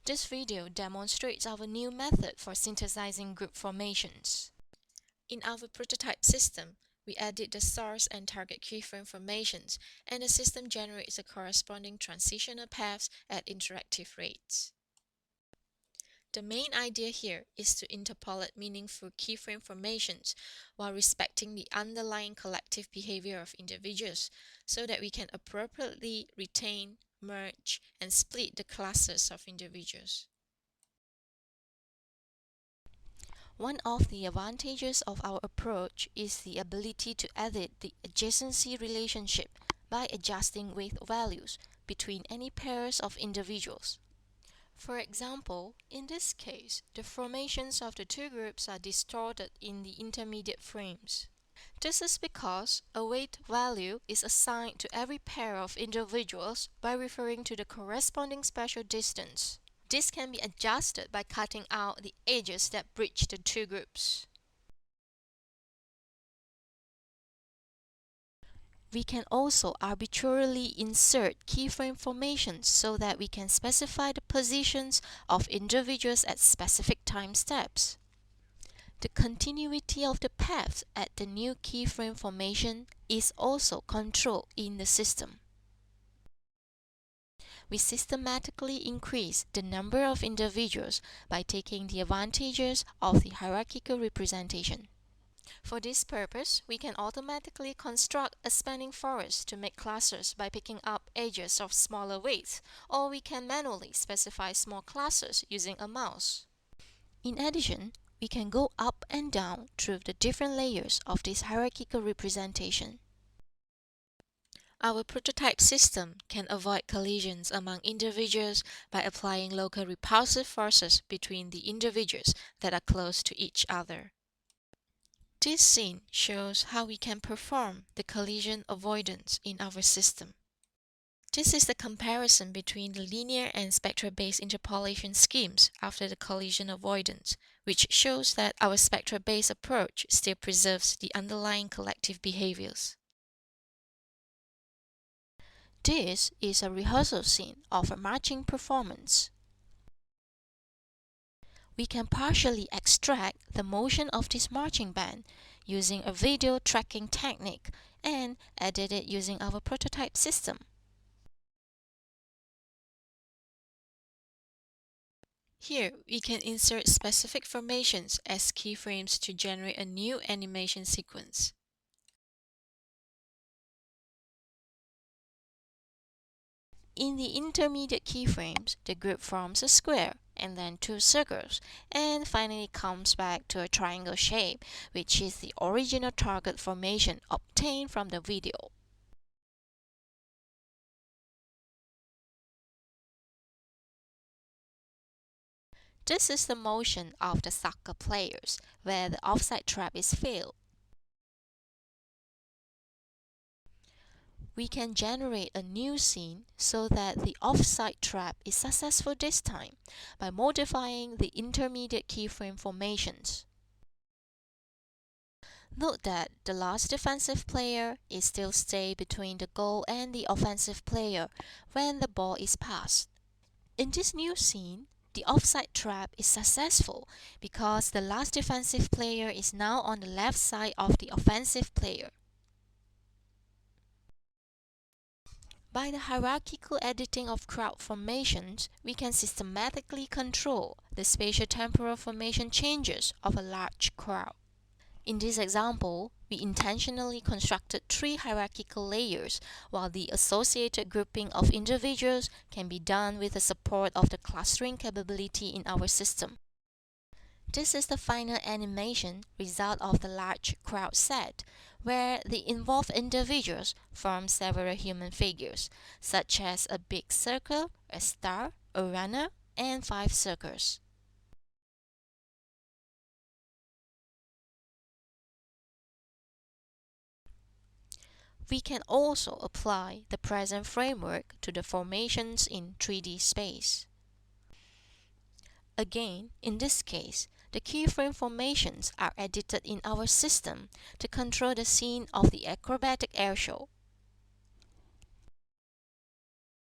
This video demonstrates our new method for synthesizing group formations. In our prototype system, we edit the source and target keyframe formations, and the system generates the corresponding transitional paths at interactive rates. The main idea here is to interpolate meaningful keyframe formations while respecting the underlying collective behavior of individuals, so that we can appropriately retain, merge, and split the classes of individuals. One of the advantages of our approach is the ability to edit the adjacency relationship by adjusting weight values between any pairs of individuals. For example, in this case, the formations of the two groups are distorted in the intermediate frames. This is because a weight value is assigned to every pair of individuals by referring to the corresponding spatial distance. This can be adjusted by cutting out the edges that bridge the two groups. We can also arbitrarily insert keyframe formations so that we can specify the positions of individuals at specific time steps. The continuity of the paths at the new keyframe formation is also controlled in the system. We systematically increase the number of individuals by taking the advantages of the hierarchical representation. For this purpose, we can automatically construct a spanning forest to make classes by picking up edges of smaller weights, or we can manually specify small classes using a mouse. In addition, we can go up and down through the different layers of this hierarchical representation. Our prototype system can avoid collisions among individuals by applying local repulsive forces between the individuals that are close to each other. This scene shows how we can perform the collision avoidance in our system. This is the comparison between the linear and spectral-based interpolation schemes after the collision avoidance, which shows that our spectral-based approach still preserves the underlying collective behaviors. This is a rehearsal scene of a marching performance. We can partially extract the motion of this marching band using a video tracking technique and edit it using our prototype system. Here, we can insert specific formations as keyframes to generate a new animation sequence. In the intermediate keyframes, the group forms a square, and then two circles, and finally comes back to a triangle shape, which is the original target formation obtained from the video. This is the motion of the soccer players, where the offside trap is failed. We can generate a new scene so that the offside trap is successful this time by modifying the intermediate keyframe formations. Note that the last defensive player is still stay between the goal and the offensive player when the ball is passed. In this new scene, the offside trap is successful because the last defensive player is now on the left side of the offensive player. By the hierarchical editing of crowd formations, we can systematically control the spatial-temporal formation changes of a large crowd. In this example, we intentionally constructed 3 hierarchical layers, while the associated grouping of individuals can be done with the support of the clustering capability in our system. This is the final animation result of the large crowd set, where the involved individuals form several human figures, such as a big circle, a star, a runner, and 5 circles. We can also apply the present framework to the formations in 3D space. Again, in this case, the keyframe formations are edited in our system to control the scene of the acrobatic airshow.